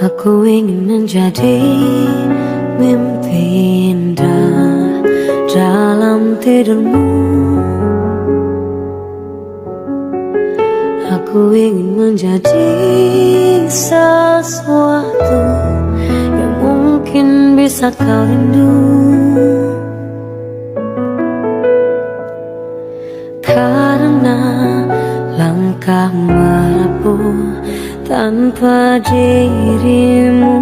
Aku ingin menjadi mimpi indah dalam tidurmu. Aku ingin menjadi sesuatu yang mungkin bisa kau rindu. Karena langkah merapuh tanpa dirimu.